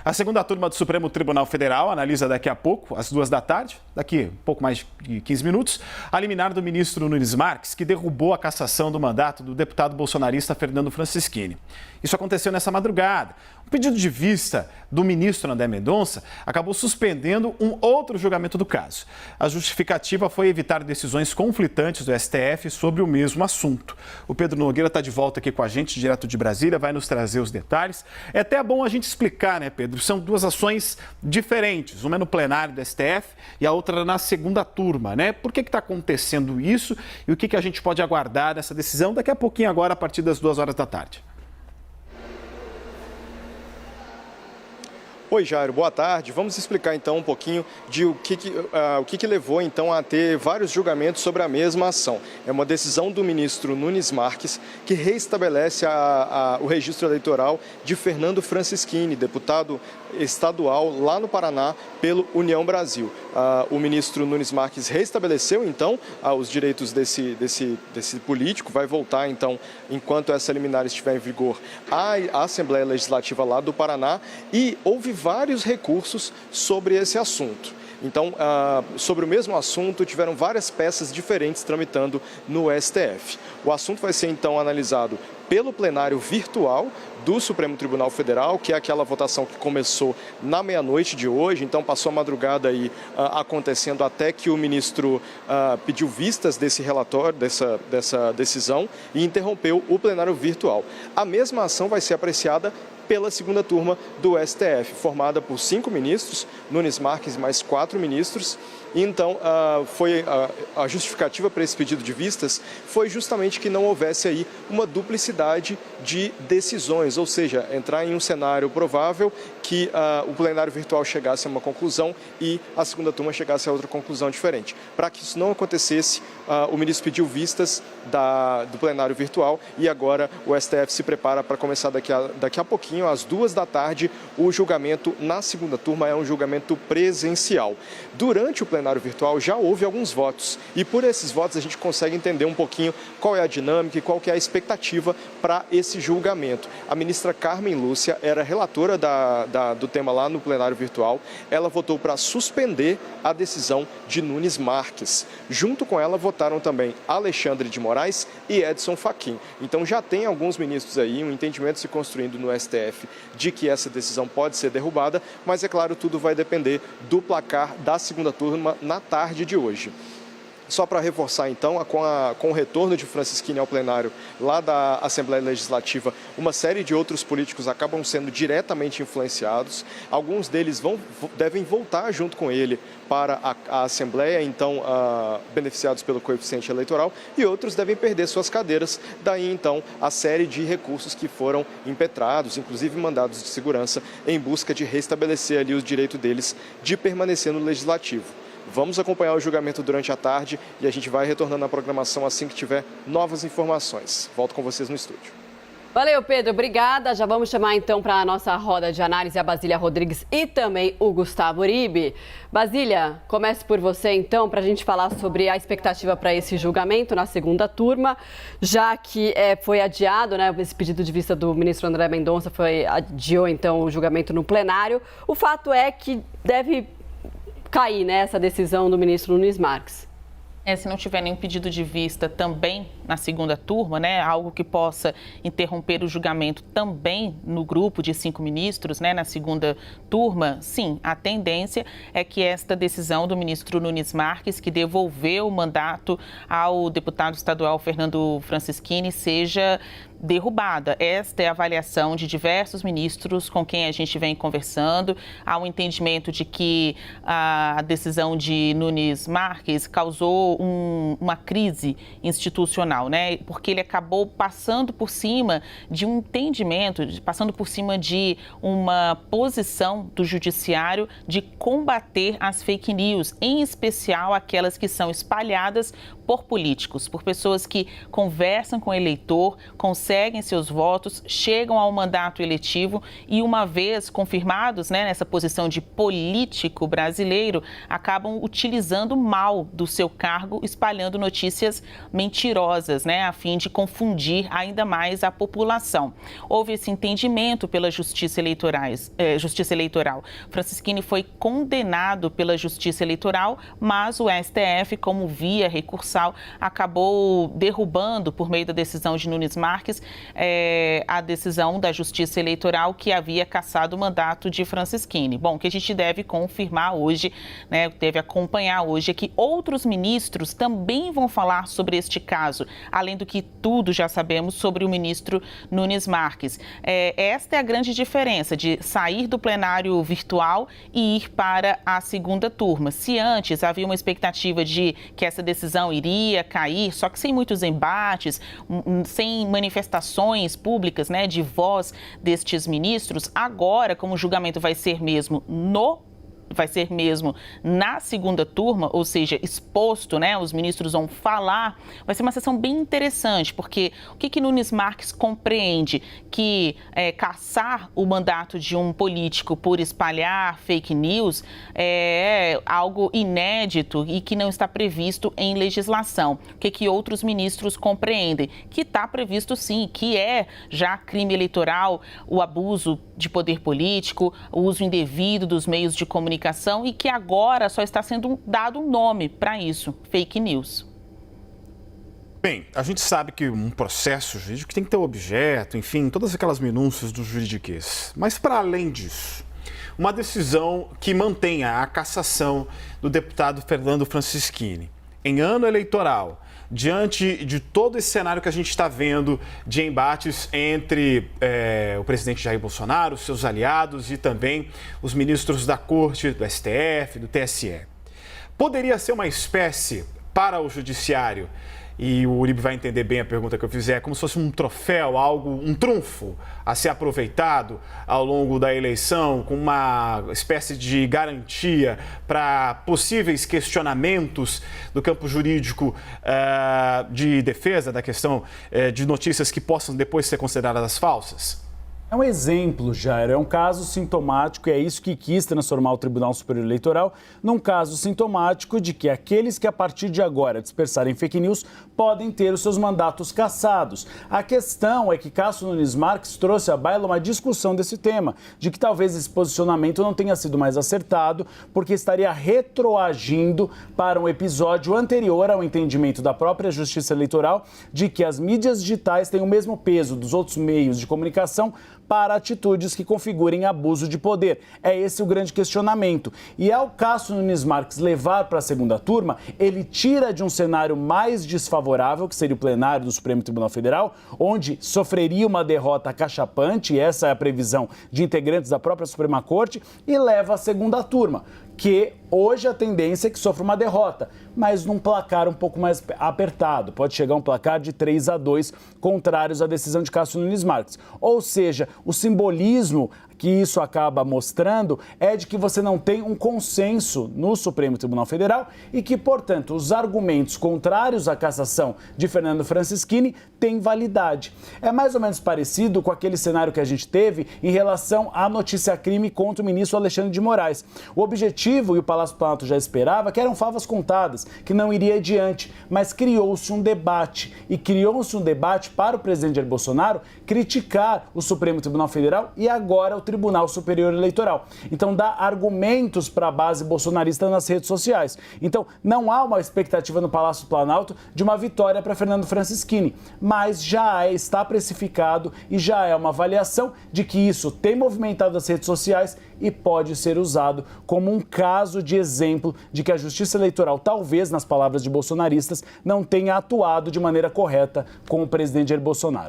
A segunda turma do Supremo Tribunal Federal analisa daqui a pouco, às 14h, daqui um pouco mais de 15 minutos, a liminar do ministro Nunes Marques, que derrubou a cassação do mandato do deputado bolsonarista Fernando Francischini. Isso aconteceu nessa madrugada. O pedido de vista do ministro André Mendonça acabou suspendendo um outro julgamento do caso. A justificativa foi evitar decisões conflitantes do STF sobre o mesmo assunto. O Pedro Nogueira está de volta aqui com a gente, direto de Brasília, vai nos trazer os detalhes. É até bom a gente explicar, né, Pedro? São duas ações diferentes. Uma é no plenário do STF e a outra na segunda turma, né? Por que está acontecendo isso e o que a gente pode aguardar dessa decisão daqui a pouquinho agora, a partir das 14h? Oi, Jairo, boa tarde. Vamos explicar então um pouquinho de o que levou então a ter vários julgamentos sobre a mesma ação. É uma decisão do ministro Nunes Marques que reestabelece o registro eleitoral de Fernando Francischini, deputado estadual lá no Paraná pelo União Brasil. O ministro Nunes Marques reestabeleceu então os direitos desse político, vai voltar então, enquanto essa liminar estiver em vigor, à Assembleia Legislativa lá do Paraná, e houve vários recursos sobre esse assunto. Então, sobre o mesmo assunto, tiveram várias peças diferentes tramitando no STF. O assunto vai ser, então, analisado pelo plenário virtual do Supremo Tribunal Federal, que é aquela votação que começou na meia-noite de hoje. Então, passou a madrugada aí acontecendo até que o ministro pediu vistas desse relatório, dessa decisão, e interrompeu o plenário virtual. A mesma ação vai ser apreciada pela segunda turma do STF, formada por 5 ministros, Nunes Marques e mais 4 ministros. E então, a justificativa para esse pedido de vistas foi justamente que não houvesse aí uma duplicidade de decisões, ou seja, entrar em um cenário provável que o plenário virtual chegasse a uma conclusão e a segunda turma chegasse a outra conclusão diferente. Para que isso não acontecesse, o ministro pediu vistas do plenário virtual e agora o STF se prepara para começar daqui a pouquinho, às 14h, o julgamento na segunda turma. É um julgamento presencial. Durante o plenário virtual já houve alguns votos e por esses votos a gente consegue entender um pouquinho qual é a dinâmica e qual que é a expectativa para esse julgamento. A ministra Carmen Lúcia era relatora do tema lá no plenário virtual. Ela votou para suspender a decisão de Nunes Marques. Junto com ela votaram também Alexandre de Moraes e Edson Fachin. Então já tem alguns ministros aí, um entendimento se construindo no STF de que essa decisão pode ser derrubada, mas é claro, tudo vai depender do placar da segunda turma na tarde de hoje. Só para reforçar, então, com o retorno de Francischini ao plenário lá da Assembleia Legislativa, uma série de outros políticos acabam sendo diretamente influenciados. Alguns deles devem voltar junto com ele para a Assembleia, então, beneficiados pelo coeficiente eleitoral, e outros devem perder suas cadeiras. Daí, então, a série de recursos que foram impetrados, inclusive mandados de segurança, em busca de restabelecer ali o direito deles de permanecer no Legislativo. Vamos acompanhar o julgamento durante a tarde e a gente vai retornando à programação assim que tiver novas informações. Volto com vocês no estúdio. Valeu, Pedro. Obrigada. Já vamos chamar então para a nossa roda de análise a Basília Rodrigues e também o Gustavo Uribe. Basília, comece por você então para a gente falar sobre a expectativa para esse julgamento na segunda turma, já que foi adiado, né, esse pedido de vista do ministro André Mendonça adiou então o julgamento no plenário. O fato é que deve cair nessa decisão do ministro Nunes Marques. Se não tiver nenhum pedido de vista também na segunda turma, né, algo que possa interromper o julgamento também no grupo de 5 ministros, né, na segunda turma, sim, a tendência é que esta decisão do ministro Nunes Marques, que devolveu o mandato ao deputado estadual Fernando Francischini, seja derrubada. Esta é a avaliação de diversos ministros com quem a gente vem conversando. Há um entendimento de que a decisão de Nunes Marques causou uma crise institucional, né? Porque ele acabou passando por cima de um entendimento, passando por cima de uma posição do judiciário de combater as fake news, em especial aquelas que são espalhadas por políticos, por pessoas que conversam com o eleitor, conseguem conseguem seus votos, chegam ao mandato eletivo e, uma vez confirmados, né, nessa posição de político brasileiro, acabam utilizando mal do seu cargo, espalhando notícias mentirosas, né, a fim de confundir ainda mais a população. Houve esse entendimento pela Justiça Eleitoral. Francisquini foi condenado pela Justiça Eleitoral, mas o STF, como via recursal, acabou derrubando, por meio da decisão de Nunes Marques, a decisão da Justiça Eleitoral que havia cassado o mandato de Francisquini. Bom, o que a gente deve confirmar hoje, né, deve acompanhar hoje, é que outros ministros também vão falar sobre este caso, além do que tudo já sabemos sobre o ministro Nunes Marques. Esta é a grande diferença de sair do plenário virtual e ir para a segunda turma. Se antes havia uma expectativa de que essa decisão iria cair, só que sem muitos embates, sem manifestações públicas, né, de voz destes ministros, agora, como o julgamento vai ser mesmo na segunda turma, ou seja, exposto, né, os ministros vão falar, vai ser uma sessão bem interessante, porque o que Nunes Marques compreende? Que cassar o mandato de um político por espalhar fake news é algo inédito e que não está previsto em legislação. O que outros ministros compreendem? Que está previsto sim, que é já crime eleitoral, o abuso de poder político, o uso indevido dos meios de comunicação, e que agora só está sendo dado um nome para isso, fake news. Bem, a gente sabe que um processo jurídico tem que ter objeto, enfim, todas aquelas minúcias do juridiquês. Mas, para além disso, uma decisão que mantenha a cassação do deputado Fernando Francisquini em ano eleitoral, diante de todo esse cenário que a gente está vendo de embates entre o presidente Jair Bolsonaro, seus aliados e também os ministros da Corte, do STF, do TSE. Poderia ser uma espécie para o judiciário, e o Uribe vai entender bem a pergunta que eu fizer, como se fosse um troféu, um trunfo a ser aproveitado ao longo da eleição, com uma espécie de garantia para possíveis questionamentos do campo jurídico de defesa da questão de notícias que possam depois ser consideradas falsas? É um exemplo, Jair, é um caso sintomático e é isso que quis transformar o Tribunal Superior Eleitoral num caso sintomático de que aqueles que a partir de agora dispersarem fake news podem ter os seus mandatos cassados. A questão é que Cássio Nunes Marques trouxe à baila uma discussão desse tema, de que talvez esse posicionamento não tenha sido mais acertado porque estaria retroagindo para um episódio anterior ao entendimento da própria Justiça Eleitoral de que as mídias digitais têm o mesmo peso dos outros meios de comunicação para atitudes que configurem abuso de poder. É esse o grande questionamento. E ao Cássio Nunes Marques levar para a segunda turma, ele tira de um cenário mais desfavorável, que seria o plenário do Supremo Tribunal Federal, onde sofreria uma derrota cachapante, e essa é a previsão de integrantes da própria Suprema Corte, e leva à segunda turma, que hoje a tendência é que sofra uma derrota, mas num placar um pouco mais apertado. Pode chegar a um placar de 3-2, contrários à decisão de Cássio Nunes Marques. Ou seja, o simbolismo que isso acaba mostrando é de que você não tem um consenso no Supremo Tribunal Federal e que, portanto, os argumentos contrários à cassação de Fernando Francisquini têm validade. É mais ou menos parecido com aquele cenário que a gente teve em relação à notícia-crime contra o ministro Alexandre de Moraes. O objetivo, e o Palácio do Planalto já esperava, que eram favas contadas, que não iria adiante, mas criou-se um debate. E criou-se um debate para o presidente Jair Bolsonaro criticar o Supremo Tribunal Federal e agora o Tribunal Superior Eleitoral. Então, dá argumentos para a base bolsonarista nas redes sociais. Então, não há uma expectativa no Palácio do Planalto de uma vitória para Fernando Francisquini, mas já está precificado e já é uma avaliação de que isso tem movimentado as redes sociais e pode ser usado como um caso de exemplo de que a Justiça Eleitoral, talvez, nas palavras de bolsonaristas, não tenha atuado de maneira correta com o presidente Jair Bolsonaro.